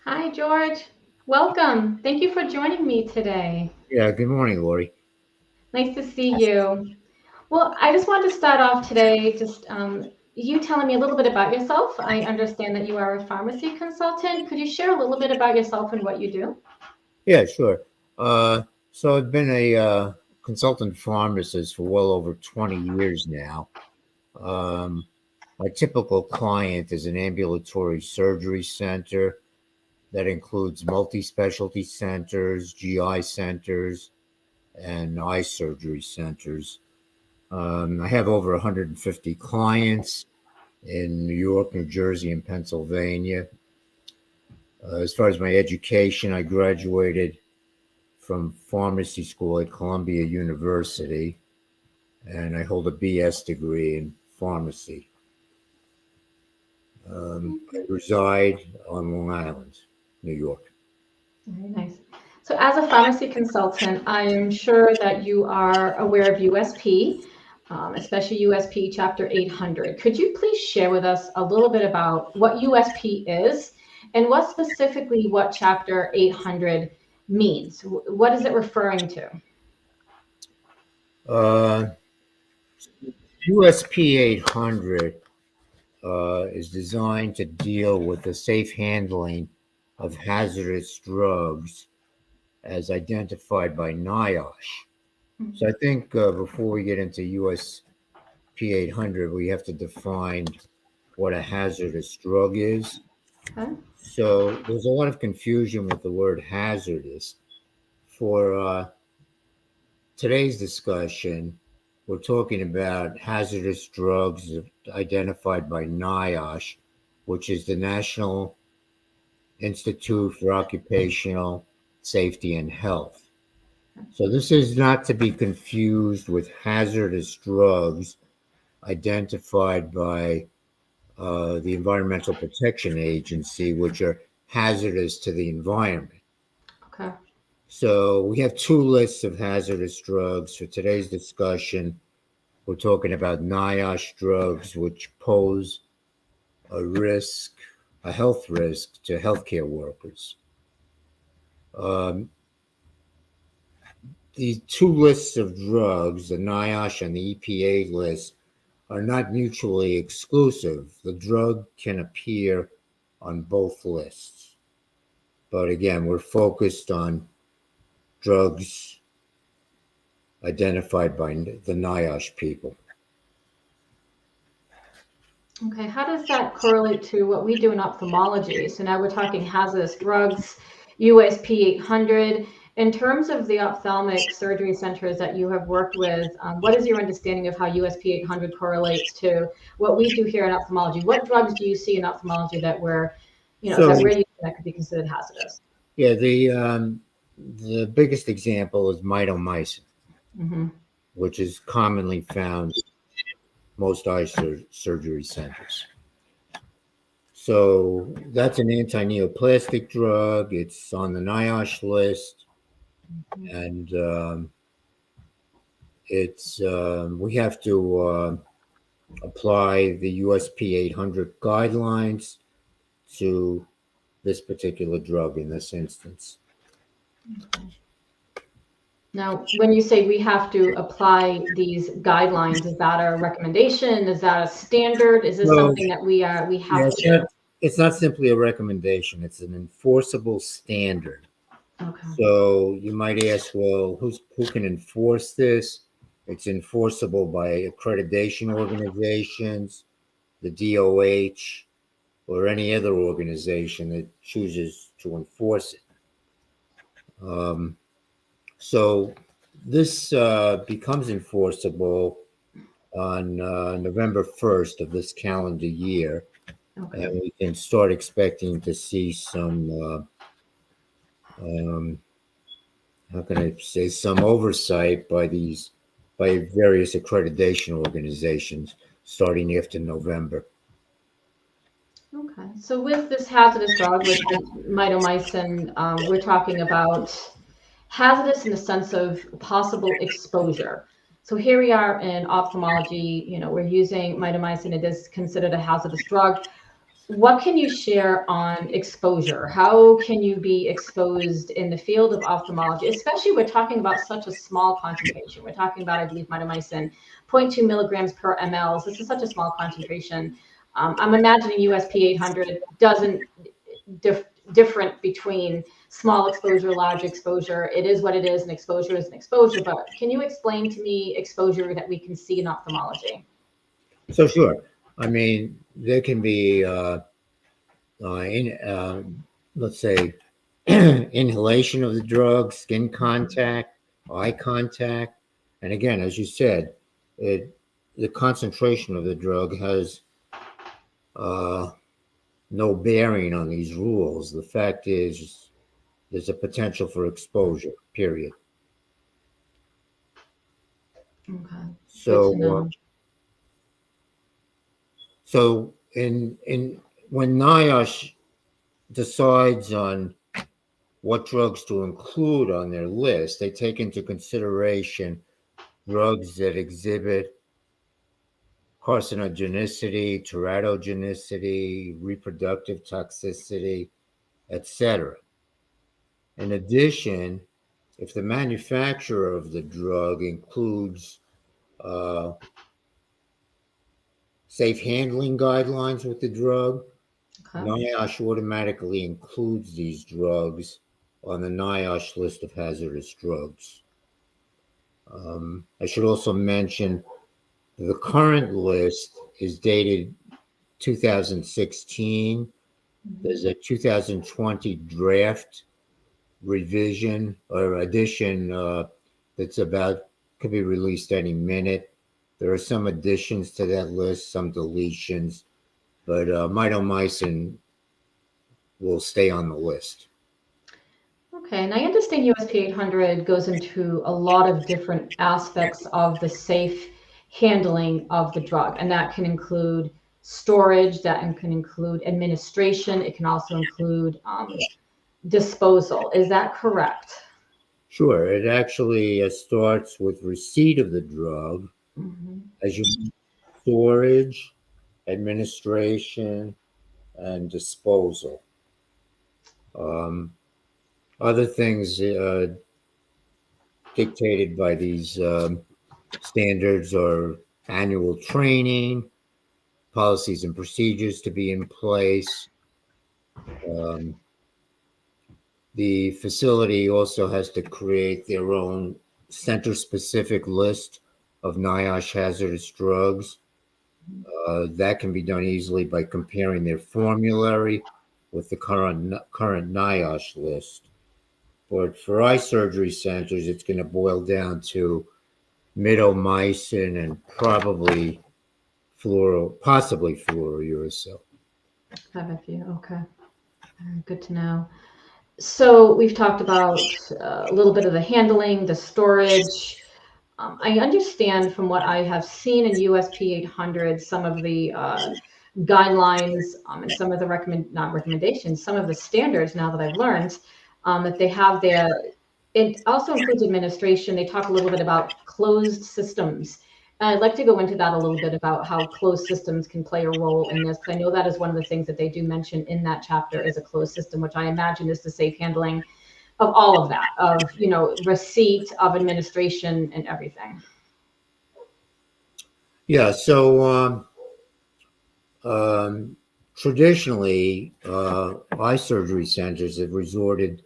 Hi, George. Welcome. Thank you for joining me today. Yeah, good morning, Lori. Nice to see you. Well, I just wanted to start off today just you telling me a little bit about yourself. I understand that you are a pharmacy consultant. Could you share a little bit about yourself and what you do? Yeah, sure. Uh, so I've been a consultant pharmacist for well over 20 years now. Um, my typical client is an ambulatory surgery center that includes multi-specialty centers, GI centers, and eye surgery centers. I have over 150 clients in New York, New Jersey, and Pennsylvania. As far as my education, I graduated from pharmacy school at Columbia University, and I hold a BS degree in pharmacy. I reside on Long Island, New York. Very nice. So, as a pharmacy consultant, I am sure that you are aware of USP, especially USP Chapter 800. Could you please share with us a little bit about what USP is and what Chapter 800 means? What is it referring to? Uh, USP 800 is designed to deal with the safe handling of hazardous drugs as identified by NIOSH. So I think before we get into USP 800, we have to define what a hazardous drug is. Okay. So there's a lot of confusion with the word hazardous. For today's discussion, we're talking about hazardous drugs identified by NIOSH, which is the National Institute for Occupational Safety and Health. So this is not to be confused with hazardous drugs identified by the Environmental Protection Agency, which are hazardous to the environment. Okay. So we have two lists of hazardous drugs for today's discussion. We're talking about NIOSH drugs, which pose a risk, a health risk to healthcare workers. Um, the two lists of drugs, the NIOSH and the EPA list, are not mutually exclusive. The drug can appear on both lists. But again, we're focused on drugs identified by the NIOSH people. Okay. How does that correlate to what we do in ophthalmology? So now we're talking hazardous drugs, USP 800. In terms of the ophthalmic surgery centers that you have worked with, what is your understanding of how USP 800 correlates to what we do here in ophthalmology? What drugs do you see in ophthalmology that So, that we're using that could be considered hazardous? yeah, the biggest example is mitomycin, Hmm. which is commonly found in most eye surgery centers. So that's an anti-neoplastic drug. It's on the NIOSH list, and it's we have to apply the USP 800 guidelines to this particular drug in this instance. Now, when you say we have to apply these guidelines, is that a recommendation? Is that a standard? Is this So something that we yeah, have to do? it's not simply a recommendation; it's an enforceable standard. Okay. So you might ask, well, who can enforce this? It's enforceable by accreditation organizations, the DOH, or any other organization that chooses to enforce it. Um, so this becomes enforceable on November 1st of this calendar year, Okay. and we can start expecting to see some, um, how can I say, some oversight by various accreditation organizations starting after November. Okay. So with this hazardous drug, with mitomycin, we're talking about hazardous in the sense of possible exposure. So here we are in ophthalmology, we're using mitomycin. It is considered a hazardous drug. what can you share on exposure? How can you be exposed in the field of ophthalmology? Especially, we're talking about such a small concentration. We're talking about, I believe, mitomycin, 0.2 milligrams per ml. This is such a small concentration. I'm imagining USP 800 doesn't different between small exposure, large exposure. It is what it is, and exposure is an exposure. But can you explain to me exposure that we can see in ophthalmology? So sure. I mean, there can be, let's say, inhalation of the drug, skin contact, eye contact, and again, as you said, the concentration of the drug has no bearing on these rules. The fact is, there's a potential for exposure. Period. Okay, good to So, know. so in when NIOSH decides on what drugs to include on their list, they take into consideration drugs that exhibit carcinogenicity, teratogenicity, reproductive toxicity, etc. In addition, if the manufacturer of the drug includes uh, safe handling guidelines with the drug, Okay. NIOSH automatically includes these drugs on the NIOSH list of hazardous drugs. I should also mention the current list is dated 2016. There's a 2020 draft revision or addition that's could be released any minute. There are some additions to that list, some deletions, but mitomycin will stay on the list. Okay, and I understand USP 800 goes into a lot of different aspects of the safe handling of the drug, and that can include storage, that can include administration, it can also include disposal. Is that correct? Sure, it actually starts with receipt of the drug, Mm-hmm. as you storage, administration, and disposal. Um, Other things dictated by these standards are annual training, policies and procedures to be in place. Um, the facility also has to create their own center-specific list of NIOSH hazardous drugs. That can be done easily by comparing their formulary with the current NIOSH list. But for eye surgery centers, it's going to boil down to mitomycin and possibly fluorouracil. Have a few. Okay, good to know. So we've talked about a little bit of the handling, the storage. I understand from what I have seen in USP 800, some of the guidelines and some of the not recommendations, some of the standards now that I've learned that they have there. It also includes administration. They talk a little bit about closed systems. And I'd like to go into that a little bit about how closed systems can play a role in this, because I know that is one of the things that they do mention in that chapter is a closed system, which I imagine is the safe handling of all of that, of receipt, of administration, and everything. Yeah, so traditionally, eye surgery centers have resorted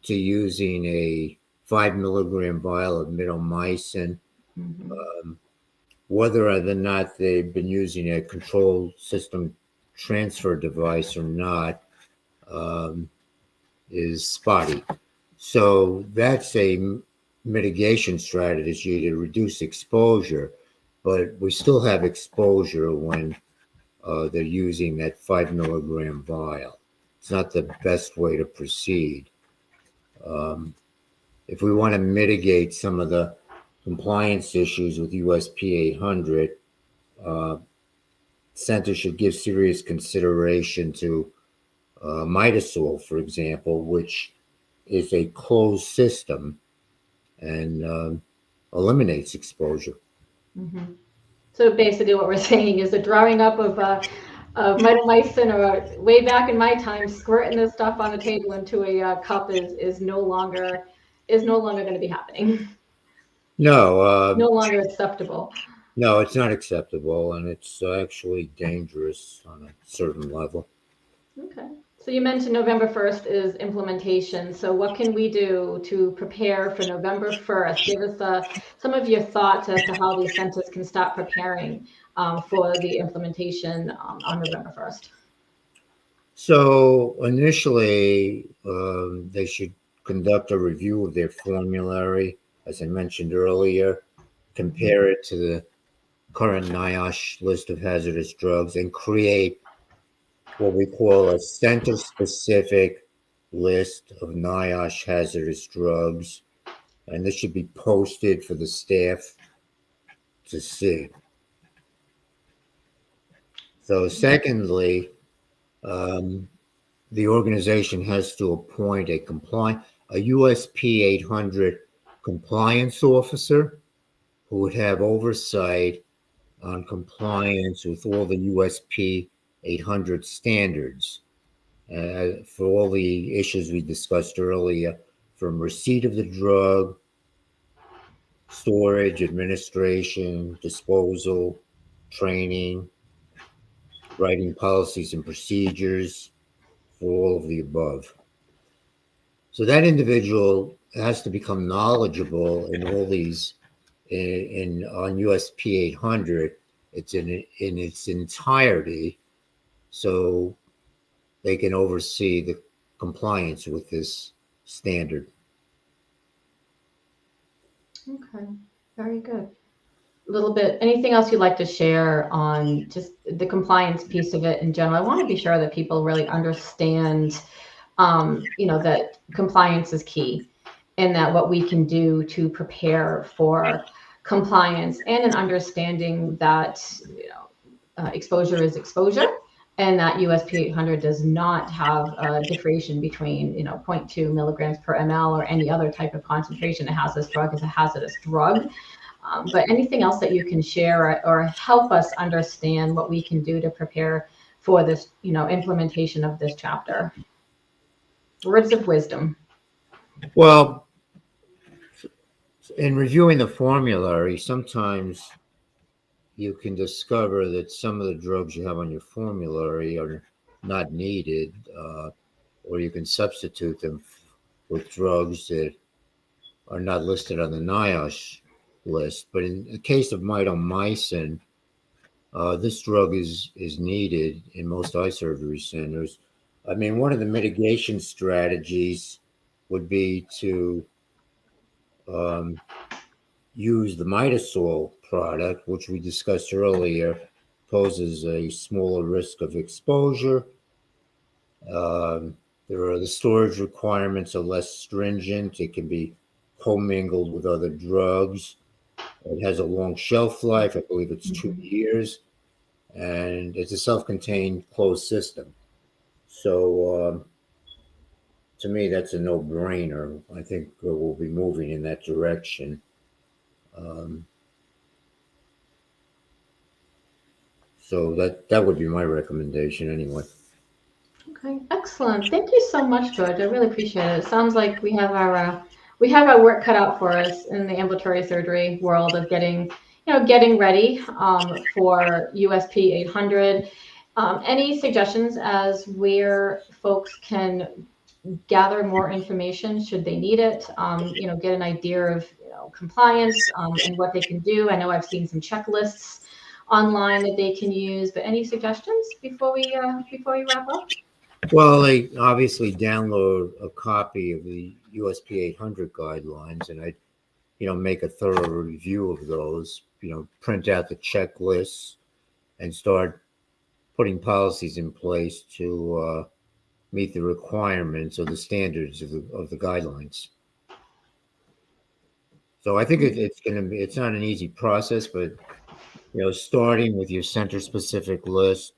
to using a 5 milligram vial of mitomycin. Mm-hmm. Whether or not they've been using a control system transfer device or not is spotty. So that's a mitigation strategy to reduce exposure, but we still have exposure when they're using that 5 milligram vial. It's not the best way to proceed. If we want to mitigate some of the compliance issues with USP 800, centers should give serious consideration to mitosol, for example, which is a closed system and eliminates exposure. Mm-hmm. So basically, what we're saying is the drawing up of mitomycin, or way back in my time, squirting this stuff on the table into a cup is no longer going to be happening. No, No longer acceptable. no, it's not acceptable, and it's actually dangerous on a certain level. Okay. So you mentioned November 1st is implementation. So what can we do to prepare for November 1st? Give us some of your thoughts as to how these centers can start preparing for the implementation on November 1st. So initially, they should conduct a review of their formulary, as I mentioned earlier, compare it to the current NIOSH list of hazardous drugs, and create what we call a center-specific list of NIOSH hazardous drugs, and this should be posted for the staff to see. So, secondly, the organization has to appoint a USP 800 compliance officer who would have oversight on compliance with all the USP 800 standards for all the issues we discussed earlier, from receipt of the drug, storage, administration, disposal, training, writing policies and procedures, for all of the above. So that individual has to become knowledgeable in all these on USP 800. It's in its entirety, so they can oversee the compliance with this standard. Okay, very good. A little bit, anything else you'd like to share on just the compliance piece of it in general? I want to be sure that people really understand, that compliance is key, and that what we can do to prepare for compliance, and an understanding that, exposure is exposure, and that USP 800 does not have a differentiation between, 0.2 milligrams per ml or any other type of concentration. A hazardous drug is a hazardous drug. But anything else that you can share or help us understand what we can do to prepare for this, implementation of this chapter? Words of wisdom. Well, in reviewing the formulary, sometimes you can discover that some of the drugs you have on your formulary are not needed, or you can substitute them with drugs that are not listed on the NIOSH list. But in the case of mitomycin, this drug is needed in most eye surgery centers. I mean, one of the mitigation strategies would be to use the mitosol product, which we discussed earlier, poses a smaller risk of exposure. The storage requirements are less stringent. It can be commingled with other drugs. It has a long shelf life. I believe it's 2 years, and it's a self-contained closed system. So to me, that's a no-brainer. I think we'll be moving in that direction. So that would be my recommendation anyway. Okay, excellent. Thank you so much, George. I really appreciate it. It sounds like we have our work cut out for us in the ambulatory surgery world of getting ready for USP 800. Any suggestions as where folks can gather more information should they need it? Get an idea of compliance and what they can do. I know I've seen some checklists online that they can use, but any suggestions before we wrap up? Well, they obviously download a copy of the USP 800 guidelines, and I'd make a thorough review of those. Print out the checklists and start putting policies in place to meet the requirements or the standards of the guidelines. So I think it's not an easy process, but starting with your center-specific list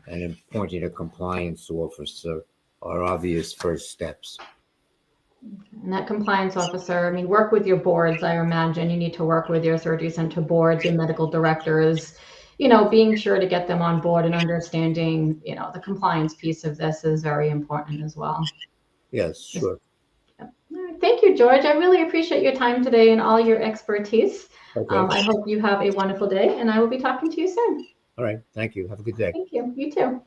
and appointing a compliance officer are obvious first steps. And that compliance officer, work with your boards. I imagine you need to work with your surgery center boards, your medical directors, being sure to get them on board and understanding, the compliance piece of this is very important as well. Yes, sure. Thank you, George. I really appreciate your time today and all your expertise. Okay. I hope you have a wonderful day, and I will be talking to you soon. All right. Thank you. Have a good day. Thank you. You too.